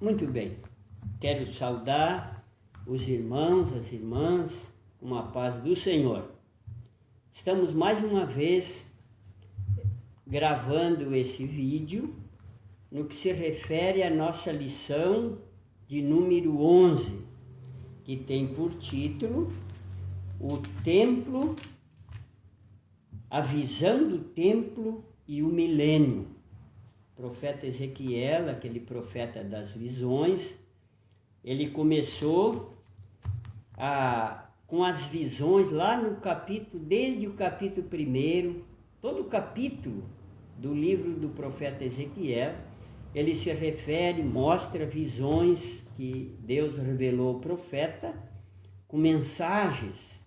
Muito bem, quero saudar os irmãos, as irmãs, com a paz do Senhor. Estamos mais uma vez gravando esse vídeo no que se refere à nossa lição de número 11, que tem por título o templo, a visão do templo e o milênio. O profeta Ezequiel, aquele profeta das visões, ele começou com as visões lá no capítulo, desde o capítulo 1, todo o capítulo do livro do profeta Ezequiel, ele se refere, mostra visões que Deus revelou ao profeta, com mensagens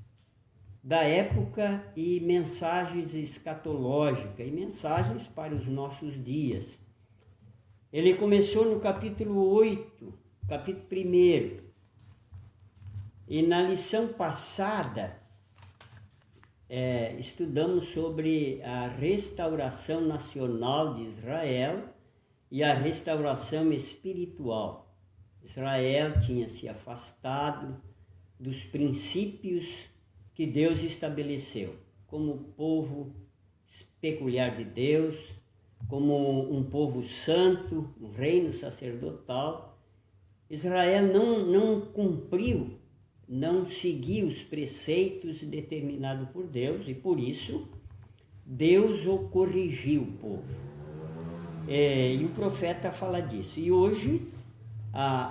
da época e mensagens escatológicas e mensagens para os nossos dias. Ele começou no capítulo 8, capítulo 1, e na lição passada estudamos sobre a restauração nacional de Israel e a restauração espiritual. Israel tinha se afastado dos princípios que Deus estabeleceu, como povo peculiar de Deus, como um povo santo, um reino sacerdotal. Israel não cumpriu, não seguiu os preceitos determinados por Deus, e por isso Deus o corrigiu, o povo. E o profeta fala disso. E hoje,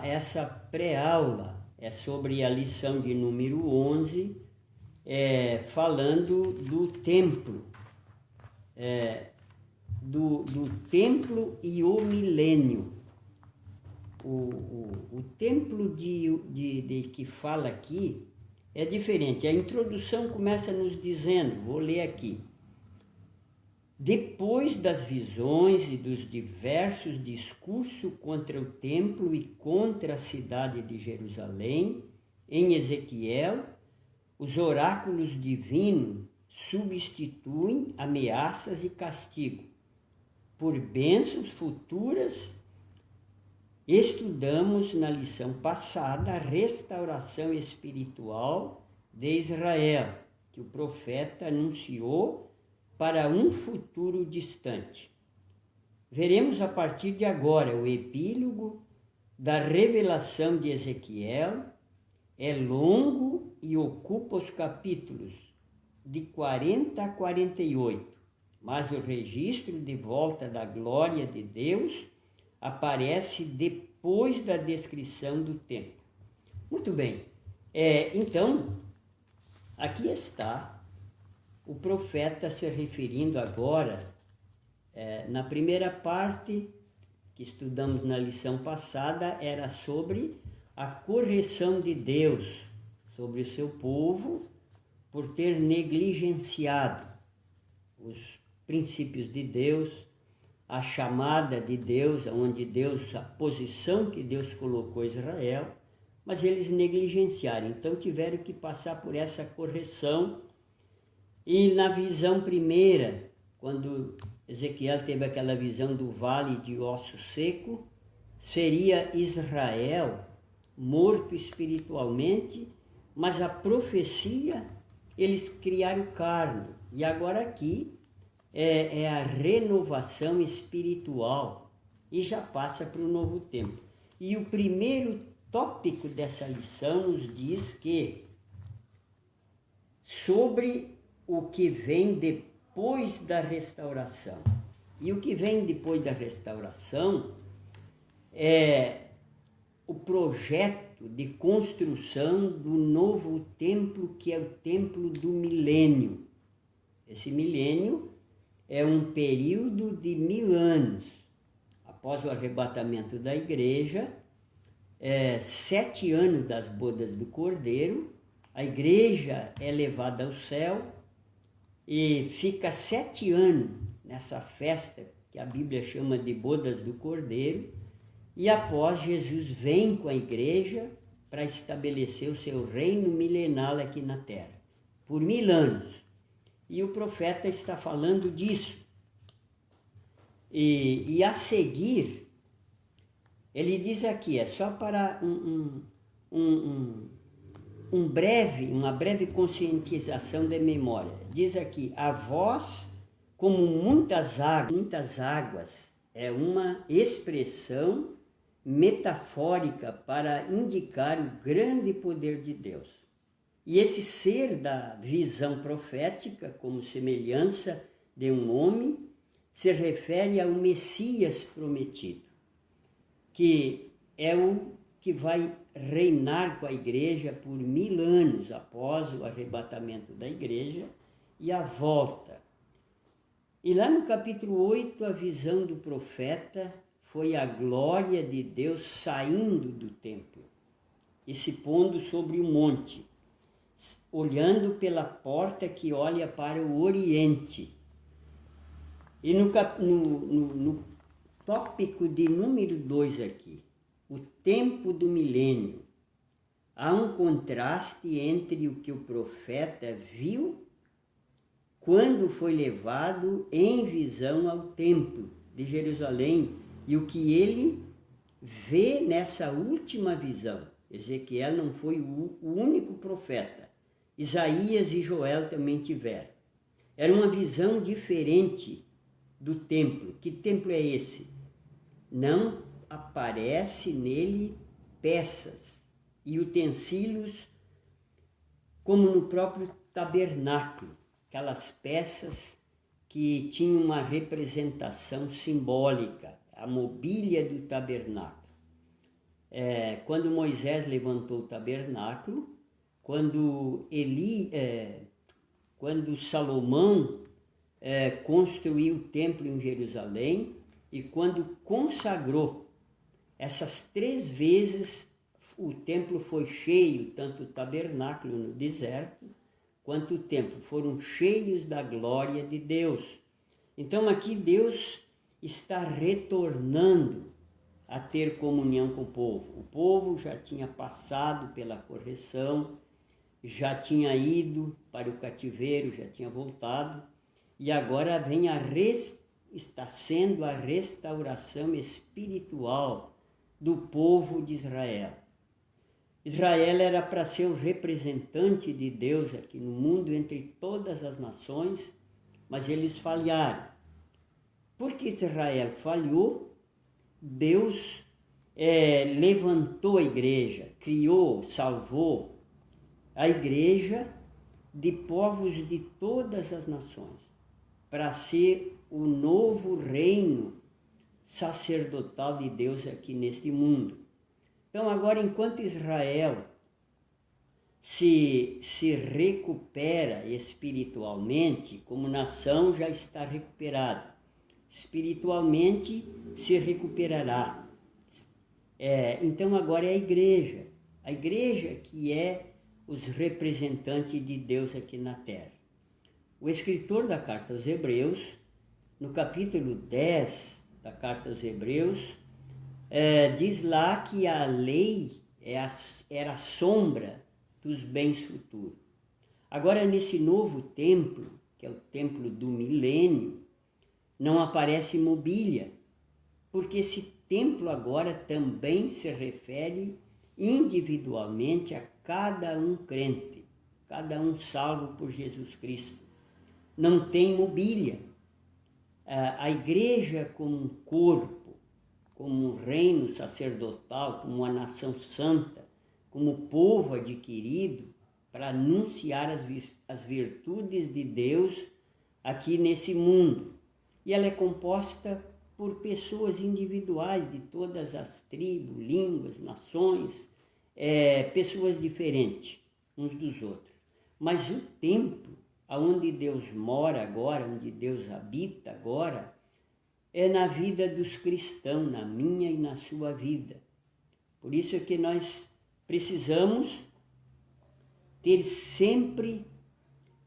essa pré-aula é sobre a lição de número 11, falando do templo, do templo e o milênio. O templo de que fala aqui é diferente. A introdução começa nos dizendo, vou ler aqui: depois das visões e dos diversos discursos contra o templo e contra a cidade de Jerusalém, em Ezequiel, os oráculos divinos substituem ameaças e castigo por bênçãos futuras. Estudamos na lição passada a restauração espiritual de Israel, que o profeta anunciou para um futuro distante. Veremos a partir de agora o epílogo da revelação de Ezequiel. É longo e ocupa os capítulos de 40 a 48, mas o registro de volta da glória de Deus aparece depois da descrição do templo. Muito bem, então, aqui está o profeta se referindo agora, na primeira parte que estudamos na lição passada, era sobre a correção de Deus sobre o seu povo por ter negligenciado os princípios de Deus, a chamada de Deus, a posição que Deus colocou Israel, mas eles negligenciaram, então tiveram que passar por essa correção. E na visão primeira, quando Ezequiel teve aquela visão do vale de osso seco, seria Israel morto espiritualmente, mas a profecia, eles criaram carne. E agora aqui é a renovação espiritual, e já passa para o novo tempo. E o primeiro tópico dessa lição nos diz que sobre o que vem depois da restauração. E o que vem depois da restauração é o projeto de construção do novo templo, que é o templo do milênio. Esse milênio é um período de 1000 anos. Após o arrebatamento da igreja, 7 anos das bodas do Cordeiro, a igreja é levada ao céu e fica 7 anos nessa festa que a Bíblia chama de bodas do Cordeiro. E após, Jesus vem com a igreja para estabelecer o seu reino milenar aqui na terra, por 1000 anos. E o profeta está falando disso. E a seguir, Ele diz aqui, é só para uma breve conscientização da memória. Diz aqui, a voz, como muitas águas, é uma expressão metafórica para indicar o grande poder de Deus. E esse ser da visão profética, como semelhança de um homem, se refere ao Messias prometido, que é o que vai reinar com a igreja por 1000 anos após o arrebatamento da igreja e a volta. E lá no capítulo 8, a visão do profeta foi a glória de Deus saindo do templo e se pondo sobre o monte, olhando pela porta que olha para o oriente. E no tópico de número 2 aqui, o tempo do milênio, há um contraste entre o que o profeta viu quando foi levado em visão ao templo de Jerusalém e o que ele vê nessa última visão. Ezequiel não foi o único profeta. Isaías e Joel também tiveram. Era uma visão diferente do templo. Que templo é esse? Não aparece nele peças e utensílios como no próprio tabernáculo, aquelas peças que tinham uma representação simbólica, a mobília do tabernáculo. Quando Moisés levantou o tabernáculo, quando Salomão construiu o templo em Jerusalém e quando consagrou, essas 3 vezes o templo foi cheio, tanto o tabernáculo no deserto, quanto o templo foram cheios da glória de Deus. Então aqui Deus está retornando a ter comunhão com o povo. O povo já tinha passado pela correção, já tinha ido para o cativeiro, já tinha voltado, e agora está sendo a restauração espiritual do povo de Israel. Israel era para ser o representante de Deus aqui no mundo entre todas as nações, mas eles falharam. Porque Israel falhou, Deus levantou a igreja, criou, salvou a igreja de povos de todas as nações, para ser o novo reino sacerdotal de Deus aqui neste mundo. Então agora, enquanto Israel se recupera espiritualmente, como nação já está recuperada, espiritualmente se recuperará. Então agora é a igreja que é os representantes de Deus aqui na terra. O escritor da carta aos Hebreus, no capítulo 10 da carta aos Hebreus, diz lá que a lei era a sombra dos bens futuros. Agora, nesse novo templo, que é o templo do milênio, não aparece mobília, porque esse templo agora também se refere individualmente a cada um crente, cada um salvo por Jesus Cristo. Não tem mobília. A igreja como um corpo, como um reino sacerdotal, como uma nação santa, como povo adquirido para anunciar as virtudes de Deus aqui nesse mundo. E ela é composta por pessoas individuais de todas as tribos, línguas, nações, pessoas diferentes uns dos outros. Mas o templo, onde Deus mora agora, onde Deus habita agora, é na vida dos cristãos, na minha e na sua vida. Por isso é que nós precisamos ter sempre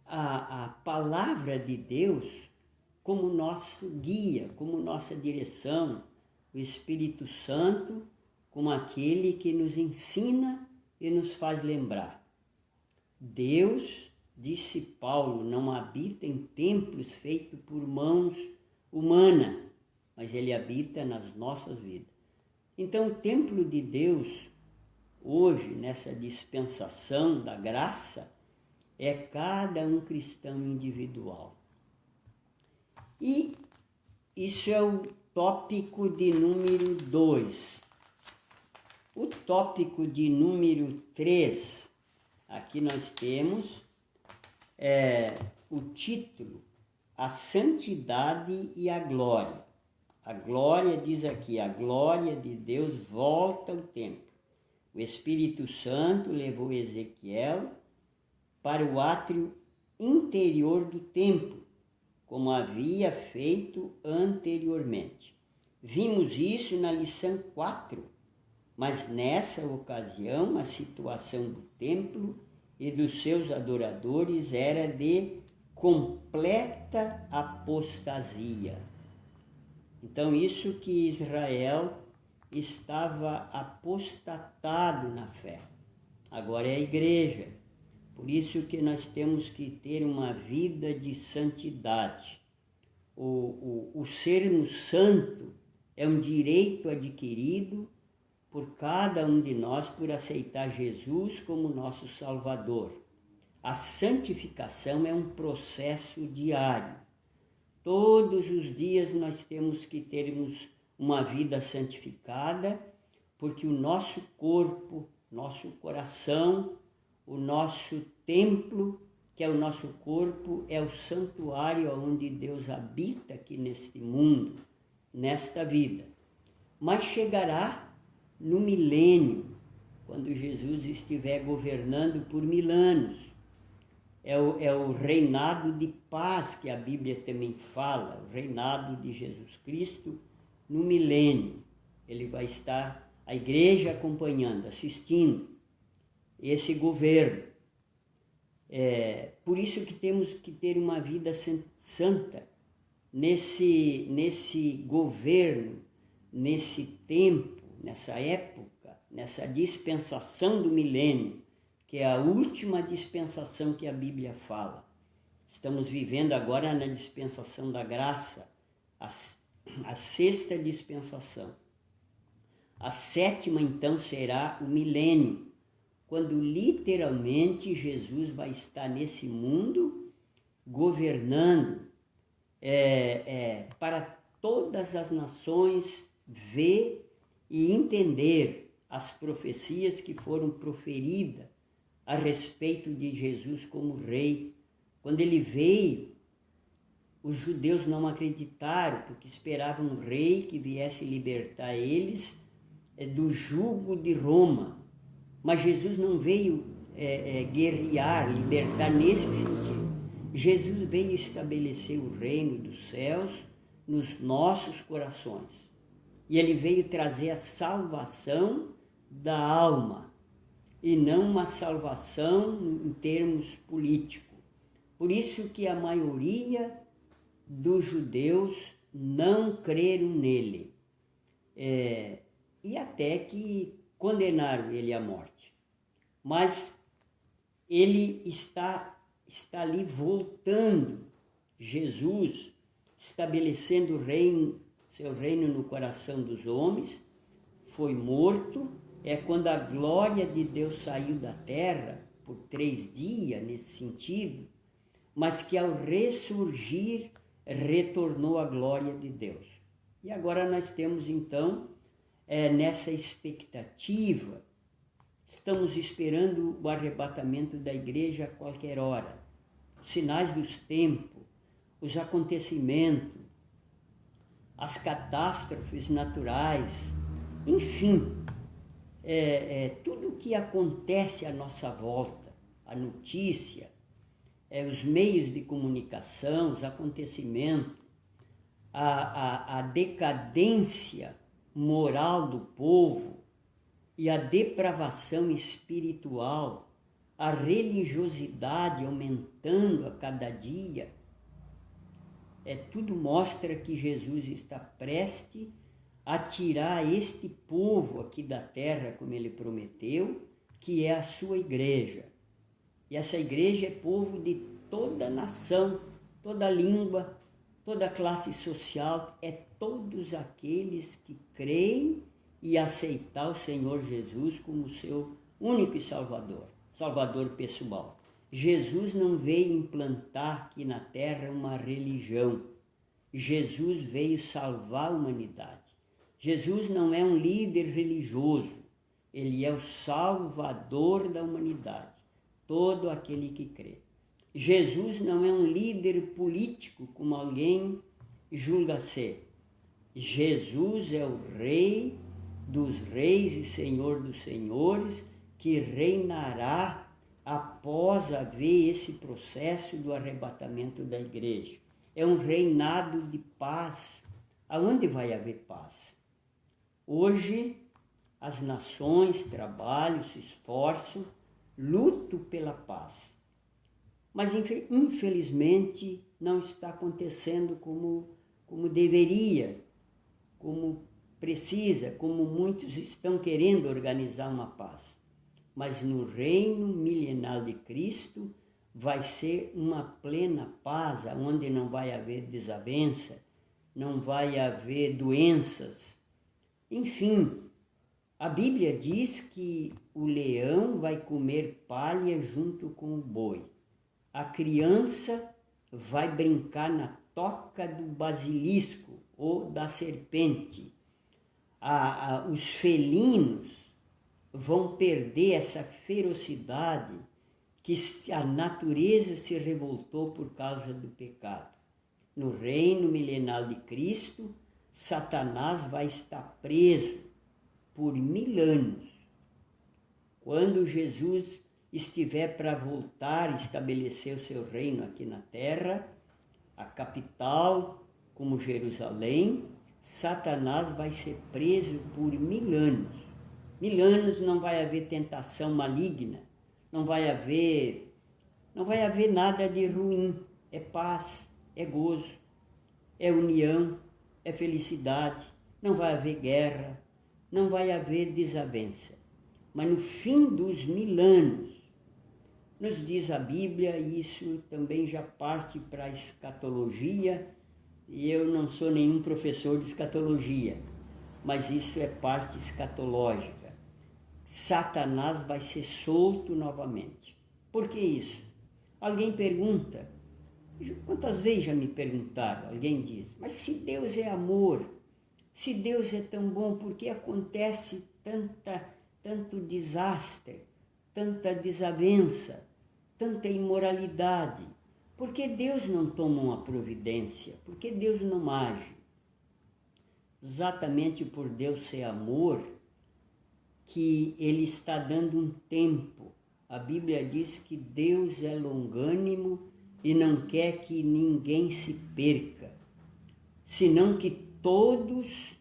a palavra de Deus como nosso guia, como nossa direção, o Espírito Santo como aquele que nos ensina e nos faz lembrar. Deus, disse Paulo, não habita em templos feitos por mãos humanas, mas ele habita nas nossas vidas. Então, o templo de Deus, hoje, nessa dispensação da graça, é cada um cristão individual. E isso é o tópico de número 2. O tópico de número 3, aqui nós temos o título, A Santidade e a Glória. A glória, diz aqui, a glória de Deus volta ao templo. O Espírito Santo levou Ezequiel para o átrio interior do templo, como havia feito anteriormente. Vimos isso na lição 4, mas nessa ocasião a situação do templo e dos seus adoradores era de completa apostasia. Então, isso que Israel estava apostatado na fé. Agora é a igreja. Por isso que nós temos que ter uma vida de santidade. O sermos santo é um direito adquirido por cada um de nós por aceitar Jesus como nosso Salvador. A santificação é um processo diário. Todos os dias nós temos que termos uma vida santificada, porque o nosso corpo, nosso coração, o nosso templo, que é o nosso corpo, é o santuário onde Deus habita aqui neste mundo, nesta vida. Mas chegará no milênio, quando Jesus estiver governando por 1000 anos. É o reinado de paz que a Bíblia também fala, o reinado de Jesus Cristo no milênio. Ele vai estar, a igreja acompanhando, assistindo esse governo. Por isso que temos que ter uma vida santa nesse governo, nesse tempo, nessa época, nessa dispensação do milênio, que é a última dispensação que a Bíblia fala. Estamos vivendo agora na dispensação da graça, a 6ª dispensação. A 7ª, então, será o milênio, quando literalmente Jesus vai estar nesse mundo governando para todas as nações ver e entender as profecias que foram proferidas a respeito de Jesus como rei. Quando ele veio, os judeus não acreditaram, porque esperavam um rei que viesse libertar eles do jugo de Roma. Mas Jesus não veio guerrear, libertar nesse sentido. Jesus veio estabelecer o reino dos céus nos nossos corações. E ele veio trazer a salvação da alma, e não uma salvação em termos políticos. Por isso que a maioria dos judeus não creram nele, e até que condenaram ele à morte. Mas ele está ali voltando, Jesus, estabelecendo seu reino no coração dos homens, foi morto. É quando a glória de Deus saiu da terra, por 3 dias nesse sentido, mas que ao ressurgir, retornou a glória de Deus. E agora nós temos então, nessa expectativa, estamos esperando o arrebatamento da igreja a qualquer hora. Os sinais dos tempos, os acontecimentos, as catástrofes naturais, enfim, tudo o que acontece à nossa volta, a notícia, os meios de comunicação, os acontecimentos, a decadência moral do povo e a depravação espiritual, a religiosidade aumentando a cada dia, tudo mostra que Jesus está prestes a tirar este povo aqui da terra, como ele prometeu, que é a sua igreja. E essa igreja é povo de toda nação, toda língua, toda classe social, todos aqueles que creem e aceitar o Senhor Jesus como seu único Salvador, Salvador pessoal. Jesus não veio implantar aqui na terra uma religião. Jesus veio salvar a humanidade. Jesus não é um líder religioso, ele é o Salvador da humanidade, todo aquele que crê. Jesus não é um líder político, como alguém julga ser. Jesus é o Rei dos reis e Senhor dos senhores, que reinará após haver esse processo do arrebatamento da igreja. É um reinado de paz. Aonde vai haver paz? Hoje, as nações trabalham, se esforçam, lutam pela paz. Mas, infelizmente, não está acontecendo como deveria, como precisa, como muitos estão querendo organizar uma paz. Mas no reino milenar de Cristo vai ser uma plena paz, onde não vai haver desavença, não vai haver doenças. Enfim, a Bíblia diz que o leão vai comer palha junto com o boi. A criança vai brincar na toca do basilisco ou da serpente. Os felinos vão perder essa ferocidade que a natureza se revoltou por causa do pecado. No reino milenar de Cristo, Satanás vai estar preso por 1000 anos. Quando Jesus estiver para voltar e estabelecer o seu reino aqui na terra, a capital como Jerusalém, Satanás vai ser preso por 1000 anos. 1000 anos não vai haver tentação maligna, não vai haver nada de ruim. É paz, é gozo, é união, é felicidade. Não vai haver guerra, não vai haver desavença. Mas no fim dos 1000 anos, nos diz a Bíblia, e isso também já parte para a escatologia, e eu não sou nenhum professor de escatologia, mas isso é parte escatológica. Satanás vai ser solto novamente. Por que isso? Alguém pergunta, quantas vezes já me perguntaram, alguém diz, mas se Deus é amor, se Deus é tão bom, por que acontece tanto desastre, tanta desavença, tanta imoralidade? Por que Deus não toma uma providência? Por que Deus não age? Exatamente por Deus ser amor, que Ele está dando um tempo. A Bíblia diz que Deus é longânimo e não quer que ninguém se perca, senão que todos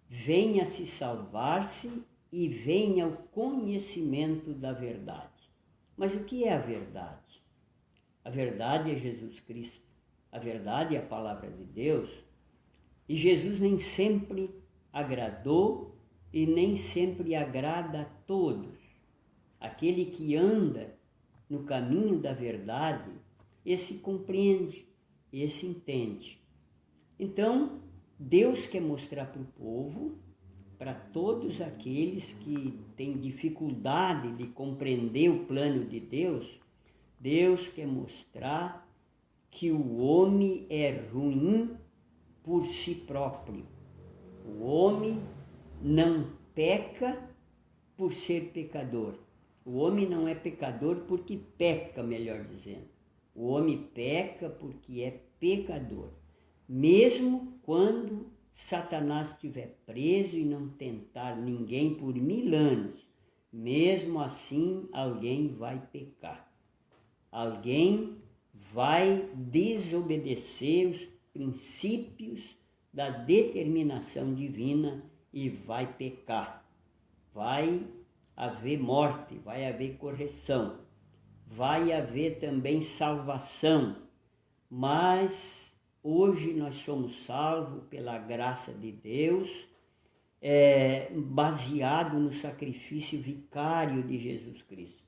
venham a se salvar-se e venham ao conhecimento da verdade. Mas o que é a verdade? A verdade é Jesus Cristo. A verdade é a palavra de Deus. E Jesus nem sempre agradou e nem sempre agrada a todos. Aquele que anda no caminho da verdade, esse compreende, esse entende. Então, Deus quer mostrar para o povo, para todos aqueles que têm dificuldade de compreender o plano de Deus, Deus quer mostrar que o homem é ruim por si próprio. O homem não peca por ser pecador. O homem não é pecador porque peca, melhor dizendo. O homem peca porque é pecador. Mesmo quando Satanás estiver preso e não tentar ninguém por 1000 anos, mesmo assim alguém vai pecar. Alguém vai desobedecer os princípios da determinação divina e vai pecar. Vai haver morte, vai haver correção, vai haver também salvação, mas hoje nós somos salvos pela graça de Deus, baseado no sacrifício vicário de Jesus Cristo.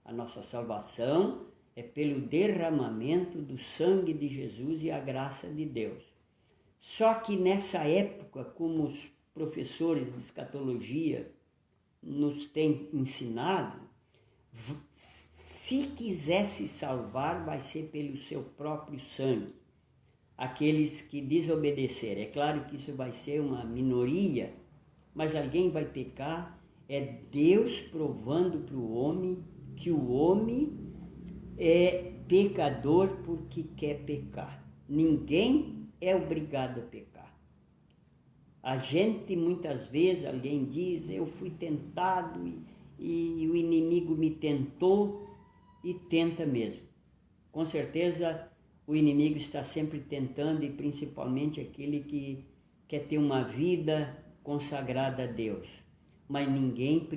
A nossa salvação é pelo derramamento do sangue de Jesus e a graça de Deus. Só que nessa época, como professores de escatologia nos têm ensinado, se quiser se salvar, vai ser pelo seu próprio sangue. Aqueles que desobedecerem, é claro que isso vai ser uma minoria, mas alguém vai pecar. É Deus provando para o homem que o homem é pecador porque quer pecar. Ninguém é obrigado a pecar. A gente, muitas vezes, alguém diz, eu fui tentado e o inimigo me tentou, e tenta mesmo. Com certeza, o inimigo está sempre tentando, e principalmente aquele que quer ter uma vida consagrada a Deus. Mas ninguém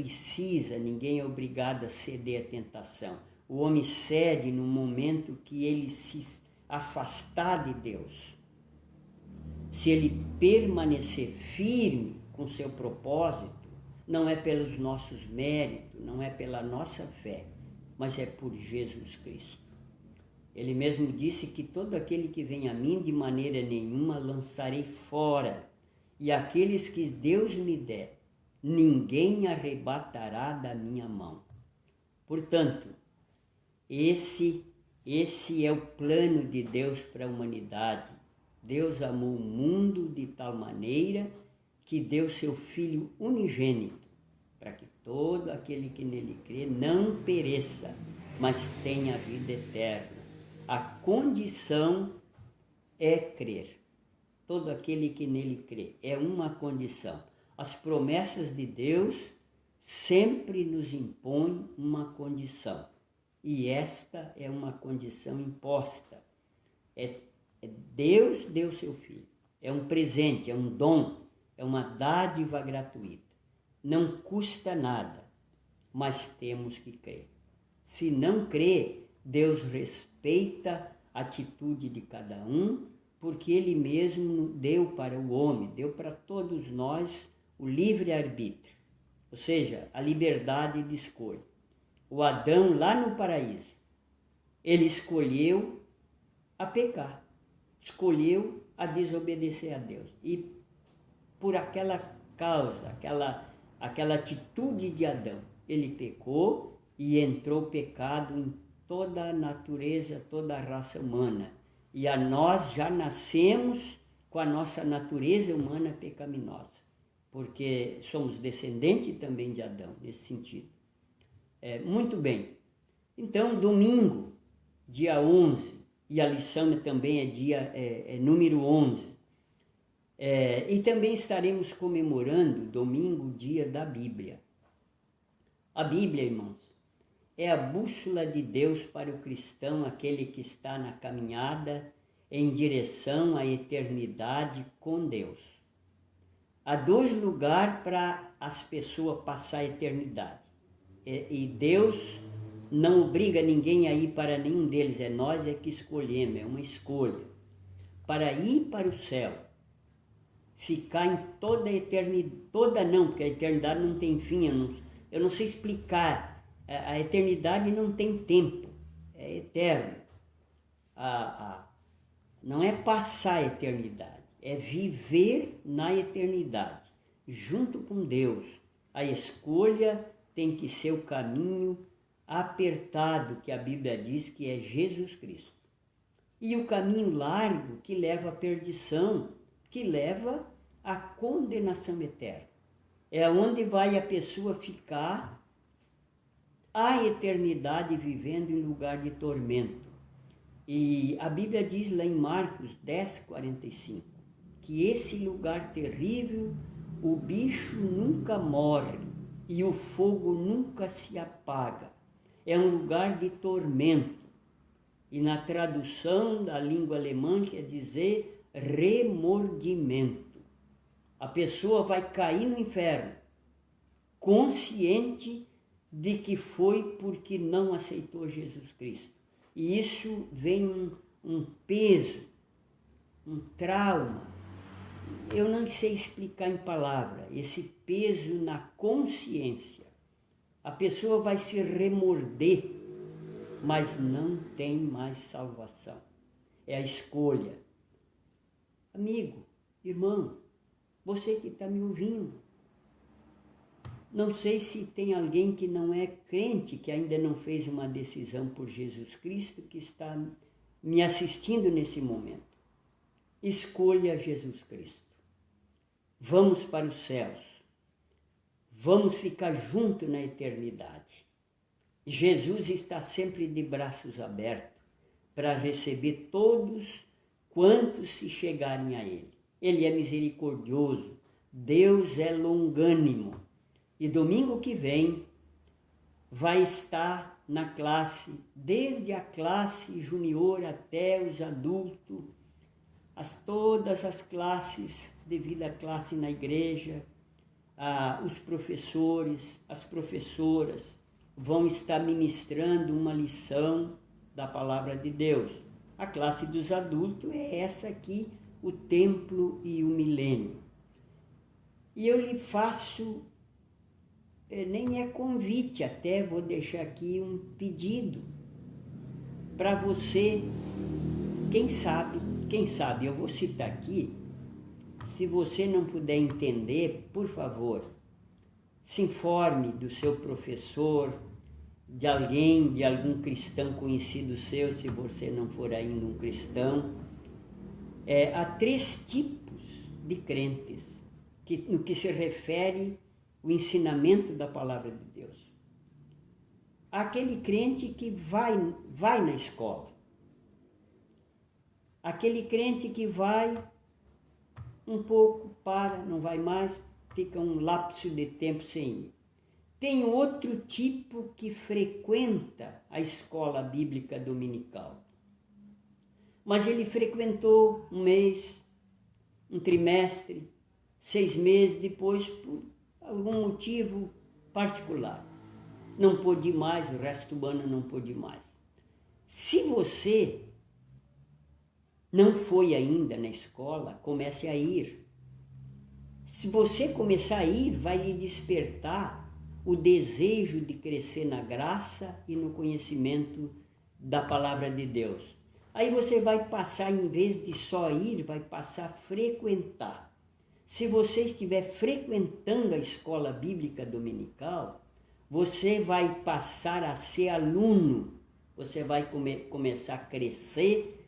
é obrigado a ceder à tentação. O homem cede no momento que ele se afastar de Deus. Se ele permanecer firme com seu propósito, não é pelos nossos méritos, não é pela nossa fé, mas é por Jesus Cristo. Ele mesmo disse que todo aquele que vem a mim, de maneira nenhuma lançarei fora, e aqueles que Deus me der, ninguém arrebatará da minha mão. Portanto, esse é o plano de Deus para a humanidade. Deus amou o mundo de tal maneira que deu seu Filho unigênito, para que todo aquele que nele crê não pereça, mas tenha a vida eterna. A condição é crer. Todo aquele que nele crê é uma condição. As promessas de Deus sempre nos impõem uma condição. E esta é uma condição imposta. Deus deu seu Filho. É um presente, é um dom, é uma dádiva gratuita. Não custa nada, mas temos que crer. Se não crer, Deus respeita a atitude de cada um, porque Ele mesmo deu para o homem, deu para todos nós o livre-arbítrio, ou seja, a liberdade de escolha. O Adão, lá no paraíso, ele escolheu a pecar, escolheu a desobedecer a Deus. E por aquela causa, aquela atitude de Adão, ele pecou e entrou o pecado em toda a natureza, toda a raça humana. E a nós já nascemos com a nossa natureza humana pecaminosa, porque somos descendentes também de Adão, nesse sentido. Muito bem. Então, domingo, dia 11, e a lição também é número 11. E também estaremos comemorando domingo, dia da Bíblia. A Bíblia, irmãos, é a bússola de Deus para o cristão, aquele que está na caminhada em direção à eternidade com Deus. Há dois lugares para as pessoas passar a eternidade. E Deus não obriga ninguém a ir para nenhum deles, é nós que escolhemos, é uma escolha. Para ir para o céu, ficar em toda a eternidade, toda não, porque a eternidade não tem fim, eu não sei explicar. A eternidade não tem tempo, é eterno. Não é passar a eternidade, é viver na eternidade, junto com Deus. A escolha tem que ser o caminho apertado, que a Bíblia diz que é Jesus Cristo. E o caminho largo, que leva à perdição, que leva à condenação eterna. É onde vai a pessoa ficar a eternidade vivendo em lugar de tormento. E a Bíblia diz lá em Marcos 10:45, que esse lugar terrível, o bicho nunca morre e o fogo nunca se apaga. É um lugar de tormento. E na tradução da língua alemã quer dizer remordimento. A pessoa vai cair no inferno, consciente de que foi porque não aceitou Jesus Cristo. E isso vem um peso, um trauma. Eu não sei explicar em palavra, esse peso na consciência. A pessoa vai se remorder, mas não tem mais salvação. É a escolha. Amigo, irmão, você que está me ouvindo. Não sei se tem alguém que não é crente, que ainda não fez uma decisão por Jesus Cristo, que está me assistindo nesse momento. Escolha Jesus Cristo. Vamos para os céus. Vamos ficar junto na eternidade. Jesus está sempre de braços abertos para receber todos quantos se chegarem a Ele. Ele é misericordioso, Deus é longânimo. E domingo que vem vai estar na classe, desde a classe junior até os adultos, todas as classes, devida classe na igreja, os professores, as professoras vão estar ministrando uma lição da palavra de Deus. A classe dos adultos é essa aqui, o templo e o milênio. E eu lhe faço, nem é convite, até vou deixar aqui um pedido para você, quem sabe, eu vou citar aqui, se você não puder entender, por favor, se informe do seu professor, de algum cristão conhecido seu, se você não for ainda um cristão. Há 3 tipos de crentes, no que se refere ao ensinamento da palavra de Deus. Há aquele crente que vai na escola. Aquele crente que vai um pouco, não vai mais, fica um lapso de tempo sem ir. Tem outro tipo que frequenta a escola bíblica dominical. Mas ele frequentou um mês, um trimestre, 6 meses, depois, por algum motivo particular. Não pôde mais, o resto do ano não pôde mais. Se você não foi ainda na escola, comece a ir. Se você começar a ir, vai lhe despertar o desejo de crescer na graça e no conhecimento da palavra de Deus. Aí você vai passar, em vez de só ir, vai passar a frequentar. Se você estiver frequentando a escola bíblica dominical, você vai passar a ser aluno, você vai começar a crescer,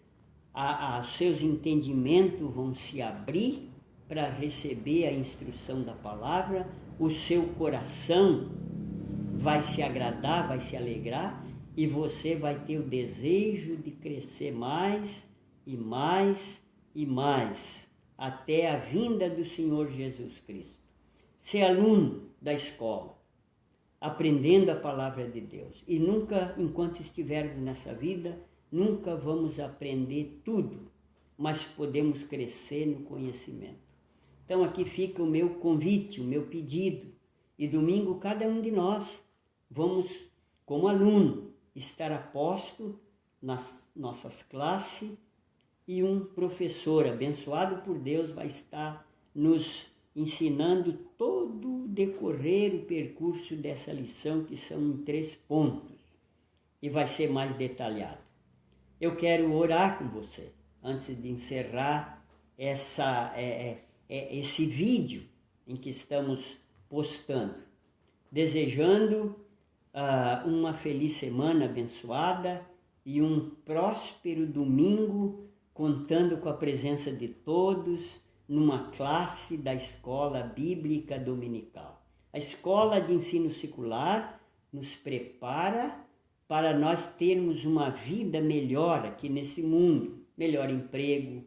seus entendimentos vão se abrir para receber a instrução da palavra, o seu coração vai se agradar, vai se alegrar, e você vai ter o desejo de crescer mais e mais e mais, até a vinda do Senhor Jesus Cristo. Ser aluno da escola, aprendendo a palavra de Deus. E nunca, enquanto estivermos nessa vida, nunca vamos aprender tudo, mas podemos crescer no conhecimento. Então aqui fica o meu convite, o meu pedido. E domingo cada um de nós vamos, como aluno, estar a posto nas nossas classes, e um professor abençoado por Deus vai estar nos ensinando todo o decorrer, o percurso dessa lição, que são em 3 pontos, e vai ser mais detalhado. Eu quero orar com você, antes de encerrar esse vídeo em que estamos postando, desejando uma feliz semana abençoada e um próspero domingo, contando com a presença de todos numa classe da escola bíblica dominical. A escola de ensino secular nos prepara para nós termos uma vida melhor aqui nesse mundo, melhor emprego,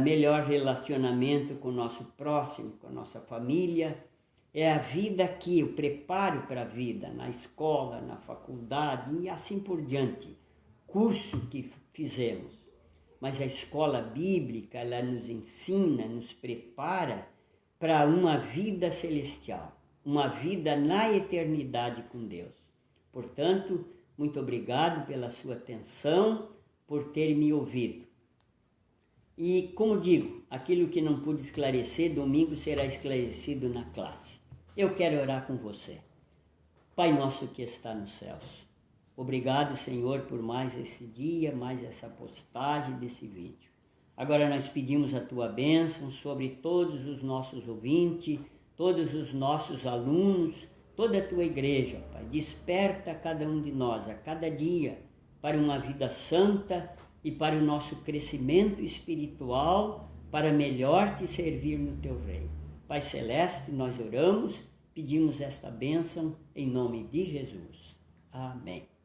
melhor relacionamento com o nosso próximo, com a nossa família. É a vida aqui, o preparo para a vida, na escola, na faculdade e assim por diante, curso que fizemos. Mas a escola bíblica, ela nos ensina, nos prepara para uma vida celestial, uma vida na eternidade com Deus. Portanto, muito obrigado pela sua atenção, por ter me ouvido. E, como digo, aquilo que não pude esclarecer, domingo será esclarecido na classe. Eu quero orar com você. Pai nosso que está nos céus, obrigado, Senhor, por mais esse dia, mais essa postagem desse vídeo. Agora nós pedimos a tua bênção sobre todos os nossos ouvintes, todos os nossos alunos, toda a tua igreja, Pai. Desperta cada um de nós a cada dia para uma vida santa e para o nosso crescimento espiritual, para melhor te servir no teu reino. Pai Celeste, nós oramos, pedimos esta bênção em nome de Jesus. Amém.